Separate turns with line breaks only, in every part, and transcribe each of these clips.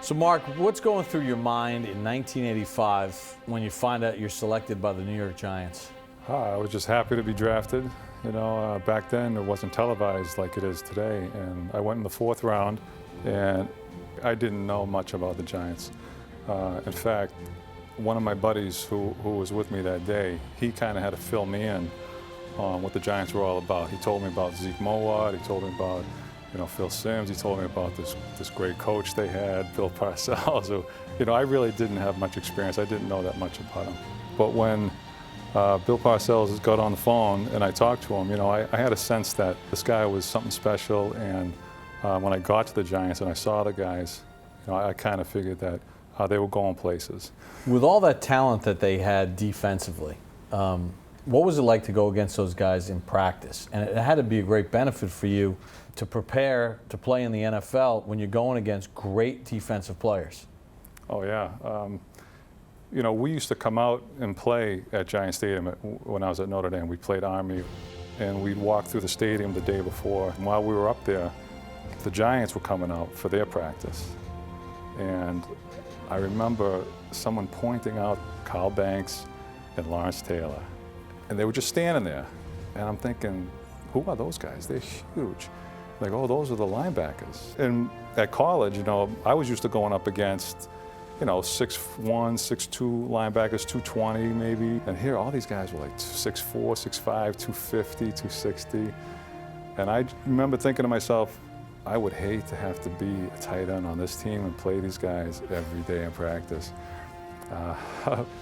So Mark, what's going through your mind in 1985 when you find out you're selected by the New York Giants?
I was just happy to be drafted. You know, back then it wasn't televised like it is today, and I went in the 4th round, and I didn't know much about the Giants. In fact, one of my buddies who was with me that day, he kind of had to fill me in on what the Giants were all about. He told me about Zeke Mowat, he told me about Phil Simms, he told me about this great coach they had, Bill Parcells, who, I really didn't have much experience. I didn't know that much about him. But when Bill Parcells got on the phone and I talked to him, I had a sense that this guy was something special, and when I got to the Giants and I saw the guys, I kind of figured that they were going places.
With all that talent that they had defensively, what was it like to go against those guys in practice? And it had to be a great benefit for you to prepare to play in the NFL when you're going against great defensive players.
Oh, yeah. We used to come out and play at Giant Stadium when I was at Notre Dame. We played Army, and we'd walk through the stadium the day before. And while we were up there, the Giants were coming out for their practice. And I remember someone pointing out Carl Banks and Lawrence Taylor. And they were just standing there. And I'm thinking, who are those guys? They're huge. Like, oh, those are the linebackers. And at college, I was used to going up against 6'1", 6'2" linebackers, 220 maybe. And here, all these guys were like 6'4", 6'5", 250, 260. And I remember thinking to myself, I would hate to have to be a tight end on this team and play these guys every day in practice.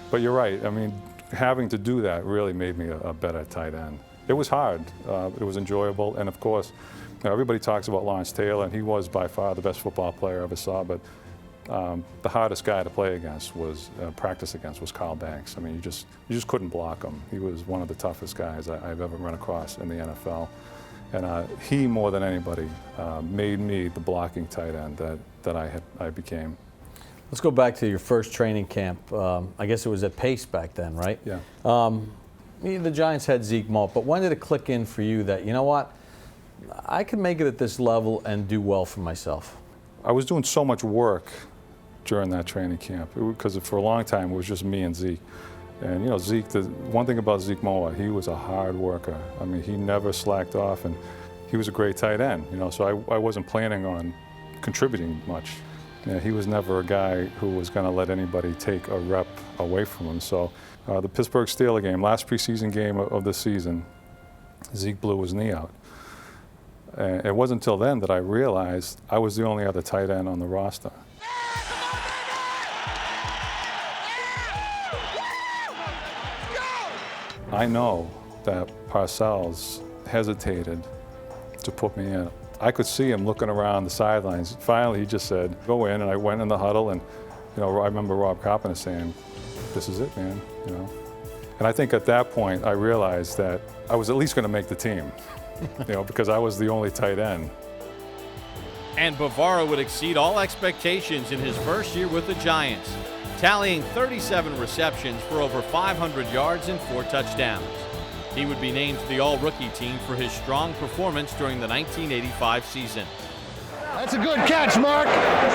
But you're right. I mean, having to do that really made me a better tight end. It was hard. It was enjoyable. And of course, everybody talks about Lawrence Taylor, and he was by far the best football player I ever saw. But the hardest guy to play against practice against was Carl Banks. I mean, you just couldn't block him. He was one of the toughest guys I've ever run across in the NFL. And he, more than anybody, made me the blocking tight end that I became.
Let's go back to your first training camp. I guess it was at Pace back then, right?
Yeah.
The Giants had Zeke Mowat, but when did it click in for you that, you know what, I can make it at this level and do well for myself?
I was doing so much work during that training camp because for a long time it was just me and Zeke. And Zeke, the one thing about Zeke Mowat, he was a hard worker. I mean, he never slacked off, and he was a great tight end. So I wasn't planning on contributing much. He was never a guy who was going to let anybody take a rep away from him. So the Pittsburgh Steelers game, last preseason game of the season, Zeke blew his knee out. And it wasn't until then that I realized I was the only other tight end on the roster. I know that Parcells hesitated to put me in. I could see him looking around the sidelines. Finally, he just said, go in, and I went in the huddle, and I remember Rob Carpenter saying, this is it, man, And I think at that point, I realized that I was at least going to make the team, because I was the only tight end.
And Bavaro would exceed all expectations in his first year with the Giants, tallying 37 receptions for over 500 yards and 4 touchdowns. He would be named to the All-Rookie team for his strong performance during the 1985 season.
That's a good catch, Mark.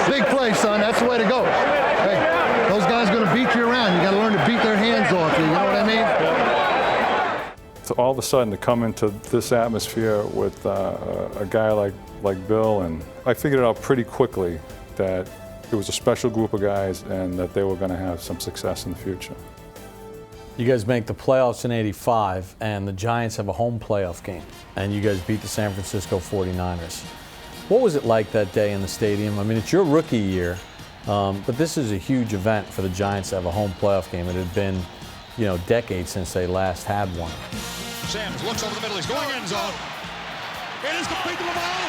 Big play, son. That's the way to go. Hey, those guys are going to beat you around. You got to learn to beat their hands off you. You know what I mean?
So all of a sudden to come into this atmosphere with a guy like Bill, and I figured it out pretty quickly that it was a special group of guys and that they were going to have some success in the future.
You guys make the playoffs in '85, and the Giants have a home playoff game, and you guys beat the San Francisco 49ers. What was it like that day in the stadium? I mean, it's your rookie year, but this is a huge event for the Giants to have a home playoff game. It had been, decades since they last had one.
Samms looks over the middle. He's going end zone. It is complete to the ball.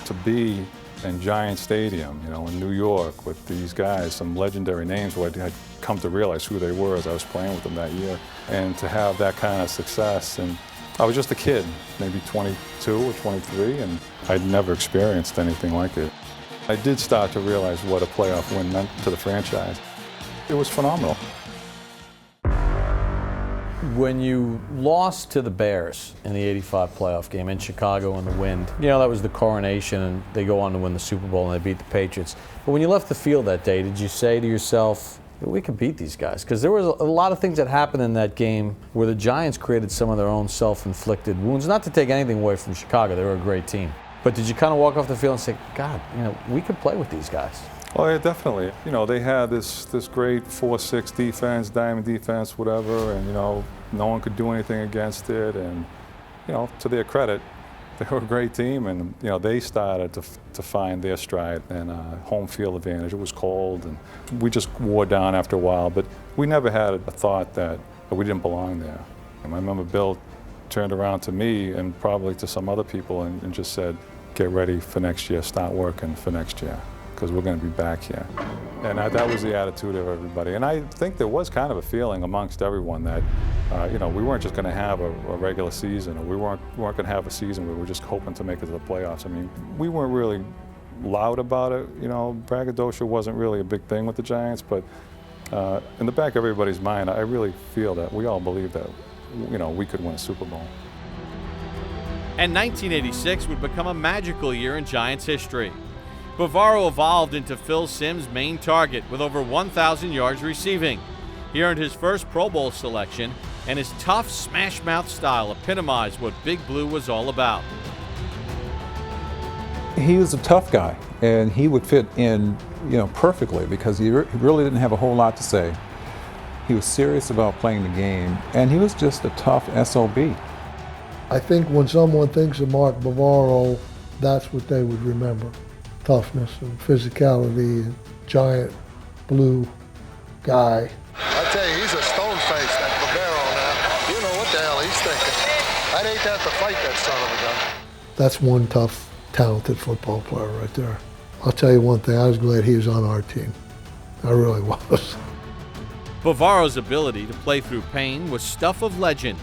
To be in Giant Stadium, in New York with these guys, some legendary names who I'd come to realize who they were as I was playing with them that year, and to have that kind of success. And I was just a kid, maybe 22 or 23, and I'd never experienced anything like it. I did start to realize what a playoff win meant to the franchise. It was phenomenal.
When you lost to the Bears in the '85 playoff game in Chicago in the wind, you know, that was the coronation, and they go on to win the Super Bowl and they beat the Patriots. But when you left the field that day, did you say to yourself, we can beat these guys? Because there was a lot of things that happened in that game where the Giants created some of their own self-inflicted wounds. Not to take anything away from Chicago, they were a great team. But did you kind of walk off the field and say, God, you know, we could play with these guys?
Oh, yeah, definitely. You know, they had this great 4-6 defense, diamond defense, whatever, and, you know, no one could do anything against it. And, you know, to their credit, they were a great team, and, you know, they started to find their stride and home field advantage. It was cold, and we just wore down after a while, but we never had a thought that we didn't belong there. And I remember Bill turned around to me and probably to some other people and just said, get ready for next year, start working for next year, because we're going to be back here. And that was the attitude of everybody. And I think there was kind of a feeling amongst everyone that, you know, we weren't just going to have a regular season, or we weren't going to have a season where we were just hoping to make it to the playoffs. I mean, we weren't really loud about it. You know, braggadocio wasn't really a big thing with the Giants, but in the back of everybody's mind, I really feel that we all believe that, you know, we could win a Super Bowl.
And 1986 would become a magical year in Giants history. Bavaro evolved into Phil Simms' main target with over 1,000 yards receiving. He earned his first Pro Bowl selection, and his tough, smash-mouth style epitomized what Big Blue was all about.
He was a tough guy, and he would fit in, you know, perfectly, because he really didn't have a whole lot to say. He was serious about playing the game, and he was just a tough SOB.
I think when someone thinks of Mark Bavaro, that's what they would remember. Toughness and physicality and giant blue guy.
I tell you, he's a stone-faced, that Bavaro now. You know what the hell he's thinking. I'd hate to have to fight that son of a gun.
That's one tough, talented football player right there. I'll tell you one thing, I was glad he was on our team. I really was.
Bavaro's ability to play through pain was stuff of legend.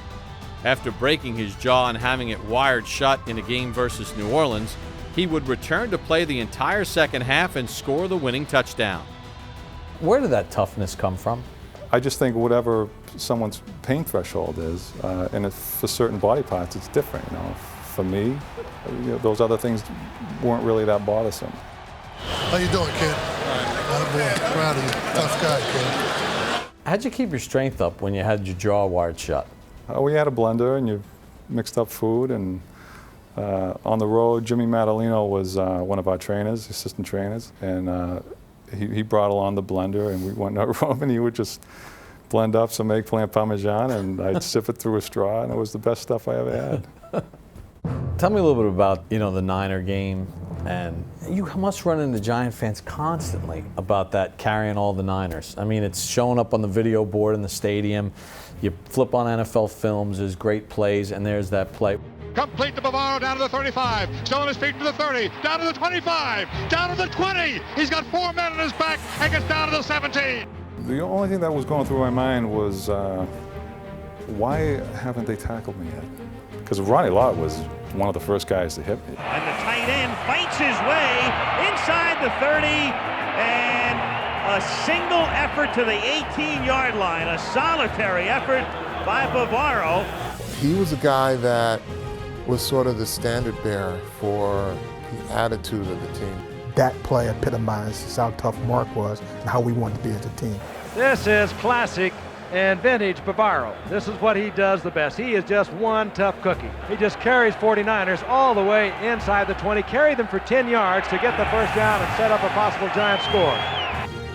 After breaking his jaw and having it wired shut in a game versus New Orleans, he would return to play the entire second half and score the winning touchdown.
Where did that toughness come from?
I just think whatever someone's pain threshold is, and if for certain body parts it's different. You know, for me, you know, those other things weren't really that bothersome.
How you doing, kid? I'm proud of you. Tough guy, kid.
How'd you keep your strength up when you had your jaw wired shut?
We had a blender, and you mixed up food, and on the road, Jimmy Madalino was one of our trainers, assistant trainers, and he brought along the blender, and we went in our room, and he would just blend up some eggplant parmesan, and I'd sip it through a straw, and it was the best stuff I ever had.
Tell me a little bit about, you know, the Niner game, and you must run into Giant fans constantly about that, carrying all the Niners. I mean, it's showing up on the video board in the stadium. You flip on NFL films, there's great plays, and there's that play.
Complete to Bavaro, down to the 35, still on his feet to the 30, down to the 25, down to the 20. He's got 4 men on his back and gets down to the 17.
The only thing that was going through my mind was, why haven't they tackled me yet? Because Ronnie Lott was one of the first guys to hit me.
And the tight end fights his way inside the 30, and a single effort to the 18-yard line, a solitary effort by Bavaro.
He was a guy that was sort of the standard bearer for the attitude of the team.
That play epitomized how tough Mark was and how we wanted to be as a team.
This is classic and vintage Bavaro. This is what he does the best. He is just one tough cookie. He just carries 49ers all the way inside the 20, carry them for 10 yards to get the first down and set up a possible Giant score.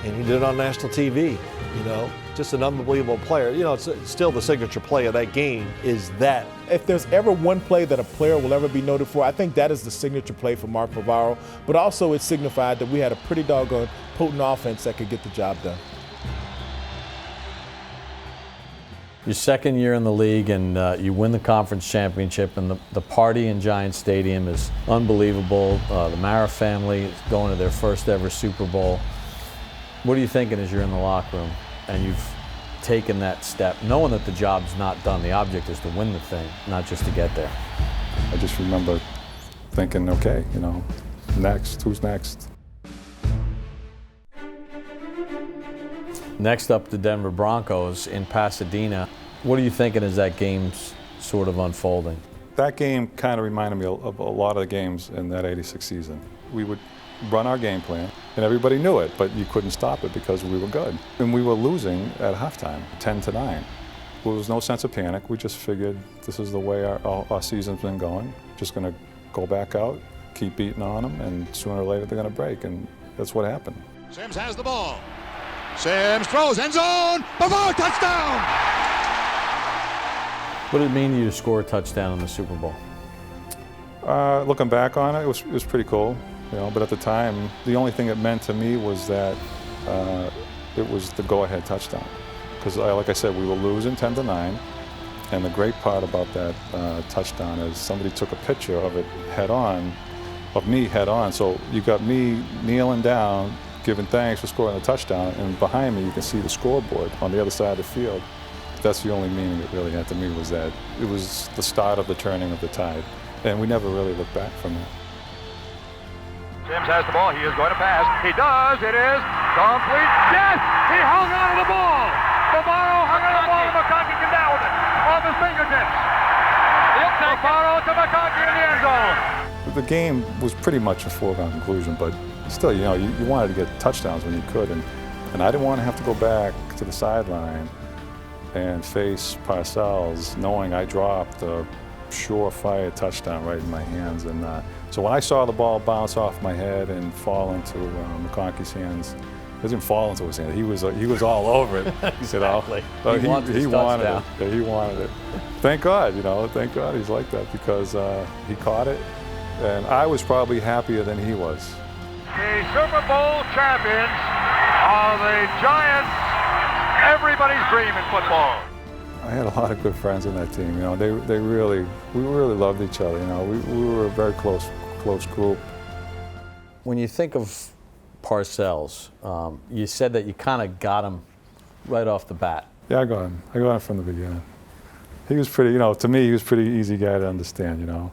And he did it on national TV, you know, just an unbelievable player. You know, it's still the signature play of that game is that.
If there's ever one play that a player will ever be noted for, I think that is the signature play for Mark Bavaro. But also it signified that we had a pretty doggone potent offense that could get the job done.
Your second year in the league, and you win the conference championship, and the party in Giant Stadium is unbelievable. The Mara family is going to their first ever Super Bowl. What are you thinking as you're in the locker room and you've taken that step, knowing that the job's not done? The object is to win the thing, not just to get there.
I just remember thinking, okay, you know, next, who's next?
Next up, the Denver Broncos in Pasadena. What are you thinking as that game's sort of unfolding?
That game kind of reminded me of a lot of the games in that '86 season. We would run our game plan, and everybody knew it, but you couldn't stop it because we were good. And we were losing at halftime, 10-9. There was no sense of panic. We just figured this is the way our season's been going. Just going to go back out, keep beating on them, and sooner or later they're going to break, and that's what happened.
Sims has the ball. Sims throws, end zone, Bavaro, touchdown!
What did it mean to you to score a touchdown in the Super Bowl?
Looking back on it, it was pretty cool. You know, but at the time, the only thing it meant to me was that it was the go-ahead touchdown. Because, like I said, we were losing 10-9, and the great part about that touchdown is somebody took a picture of it head-on, of me head-on. So you got me kneeling down, giving thanks for scoring a touchdown, and behind me you can see the scoreboard on the other side of the field. That's the only meaning it really had to me, was that it was the start of the turning of the tide, and we never really looked back from that.
Sims has the ball. He is going to pass. He does. It is complete. Yes! He hung on to the ball. Bavaro hung on to the ball, and McConkey came down with it off his fingertips. Bavaro to McConkey in the end zone.
The game was pretty much a foregone conclusion, but still, you know, you wanted to get touchdowns when you could, and I didn't want to have to go back to the sideline and face Parcells, knowing I dropped a surefire touchdown right in my hands. And so when I saw the ball bounce off my head and fall into McConkey's hands, it didn't fall into his hand. He was all over it.
Exactly.
He wanted it. Yeah, he wanted it. Thank God, you know. Thank God he's like that, because he caught it, and I was probably happier than he was.
The Super Bowl champions are the Giants. Everybody's dream in football.
I had a lot of good friends in that team. You know, we really loved each other. You know, we were a very close group.
When you think of Parcells, you said that you kind of got him right off the bat.
Yeah, I got him from the beginning. He was pretty, you know, to me, he was a pretty easy guy to understand. You know,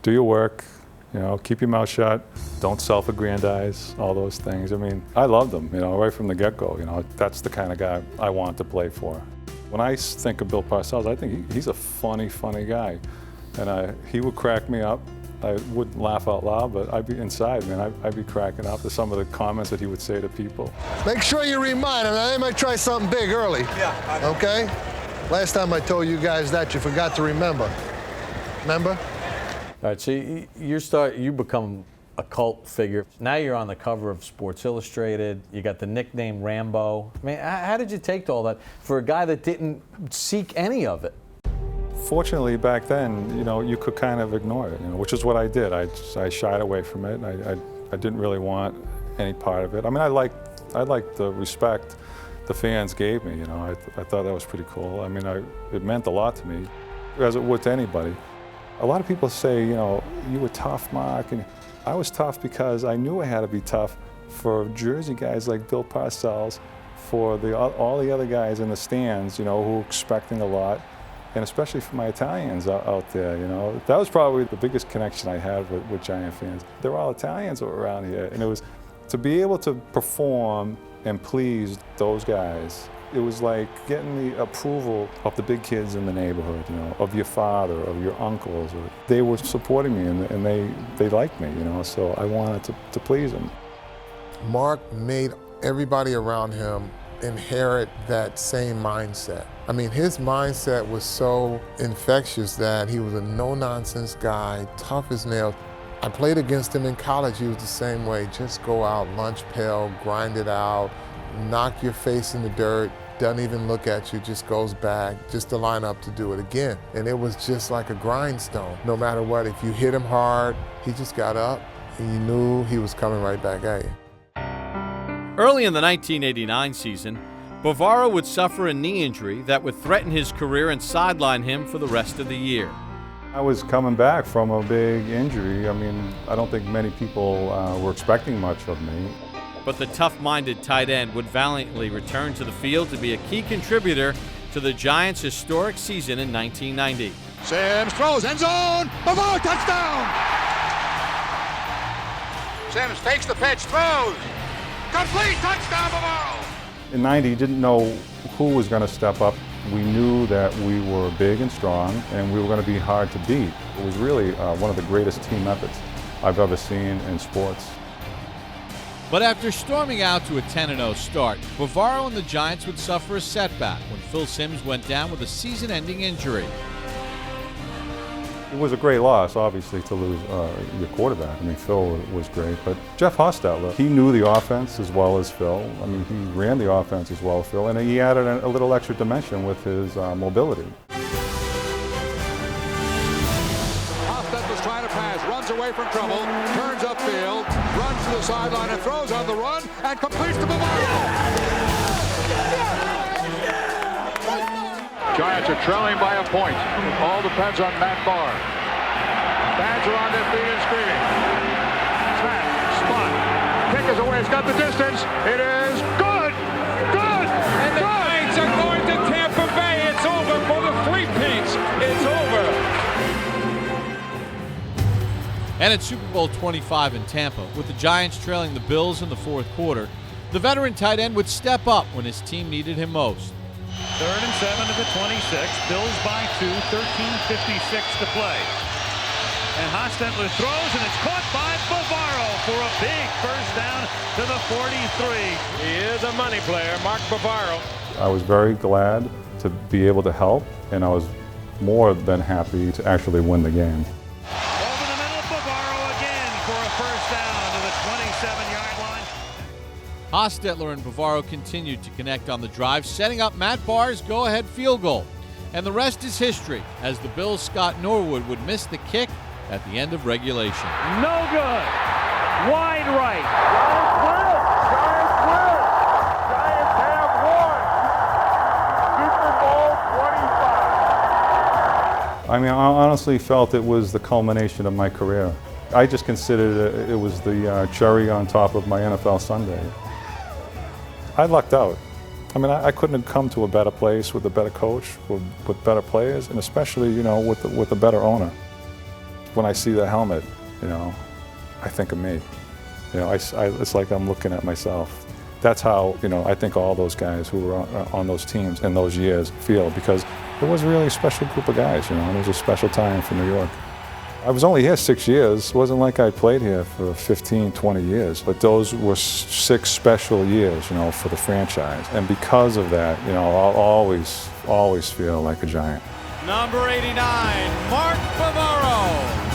do your work. You know, keep your mouth shut. Don't self-aggrandize. All those things. I mean, I loved him. You know, right from the get-go. You know, that's the kind of guy I wanted to play for. When I think of Bill Parcells, I think he's a funny guy, and he would crack me up. I wouldn't laugh out loud, but I'd be inside, man. I'd be cracking up to some of the comments that he would say to people.
Make sure you remind them. They might try something big early. Yeah. Okay? Last time I told you guys that, you forgot to remember. Remember?
All right, so you become a cult figure. Now you're on the cover of Sports Illustrated. You got the nickname Rambo. I mean, how did you take to all that for a guy that didn't seek any of it?
Fortunately, back then, you know, you could kind of ignore it, you know, which is what I did. I shied away from it. I didn't really want any part of it. I mean, I liked the respect the fans gave me. You know, I thought that was pretty cool. I mean, it meant a lot to me, as it would to anybody. A lot of people say, you know, you were tough, Mark, and I was tough because I knew I had to be tough for Jersey guys like Bill Parcells, for all the other guys in the stands, you know, who were expecting a lot, and especially for my Italians out there, you know. That was probably the biggest connection I had with Giant fans. They're all Italians around here, and it was to be able to perform and please those guys. It was like getting the approval of the big kids in the neighborhood, you know, of your father, of your uncles. They were supporting me, and they liked me, you know, so I wanted to please them.
Mark made everybody around him inherit that same mindset. I mean, his mindset was so infectious that he was a no-nonsense guy, tough as nails. I played against him in college. He was the same way. Just go out, lunch pail, grind it out, knock your face in the dirt, doesn't even look at you, just goes back, just to line up to do it again. And it was just like a grindstone. No matter what, if you hit him hard, he just got up and you knew he was coming right back at you.
Early in the 1989 season, Bavaro would suffer a knee injury that would threaten his career and sideline him for the rest of the year.
I was coming back from a big injury. I mean, I don't think many people were expecting much of me.
But the tough-minded tight end would valiantly return to the field to be a key contributor to the Giants' historic season in 1990.
Sims throws, end zone, Bavaro, touchdown! Sims takes the pitch, throws, complete, touchdown, Bavaro!
In '90, you didn't know who was going to step up We knew that we were big and strong, and we were going to be hard to beat. It was really one of the greatest team efforts I've ever seen in sports.
But after storming out to a 10-0 start, Bavaro and the Giants would suffer a setback when Phil Simms went down with a season-ending injury.
It was a great loss, obviously, to lose your quarterback. I mean, Phil was great, but Jeff Hostetler, he knew the offense as well as Phil. I mean, he ran the offense as well as Phil, and he added a little extra dimension with his mobility.
Hostetler's trying to pass, runs away from trouble, turns upfield, runs to the sideline and throws on the run, and completes to Bavaro.
Giants are trailing by a point. All depends on Matt Barr. Fans are on their feet and screaming. Snap, spot, kick is away. It's got the distance. It is good. Good.
And the Giants are going to Tampa Bay. It's over for the Three Pinks. It's over.
And at Super Bowl 25 in Tampa, with the Giants trailing the Bills in the fourth quarter, the veteran tight end would step up when his team needed him most.
3rd and 7 to the 26. Bills by 2, 13:56 to play. And Hostetler throws, and it's caught by Bavaro for a big first down to the 43.
He is a money player, Mark Bavaro.
I was very glad to be able to help, and I was more than happy to actually win the game.
Over the middle, Bavaro again for a first down to the 27-yard line.
Hostetler and Bavaro continued to connect on the drive, setting up Matt Barr's go-ahead field goal. And the rest is history, as the Bills' Scott Norwood would miss the kick at the end of regulation.
No good. Wide right.
Giants win. Giants have won. Super Bowl 25.
I mean, I honestly felt it was the culmination of my career. I just considered it was the cherry on top of my NFL Sunday. I lucked out. I mean, I couldn't have come to a better place with a better coach, with better players, and especially, you know, with a better owner. When I see the helmet, you know, I think of me. You know, it's like I'm looking at myself. That's how, you know, I think all those guys who were on those teams in those years feel, because it was really a special group of guys, you know, and it was a special time for New York. I was only here 6 years. It wasn't like I played here for 15, 20 years, but those were 6 special years, you know, for the franchise. And because of that, you know, I'll always feel like a Giant.
Number 89, Mark Bavaro.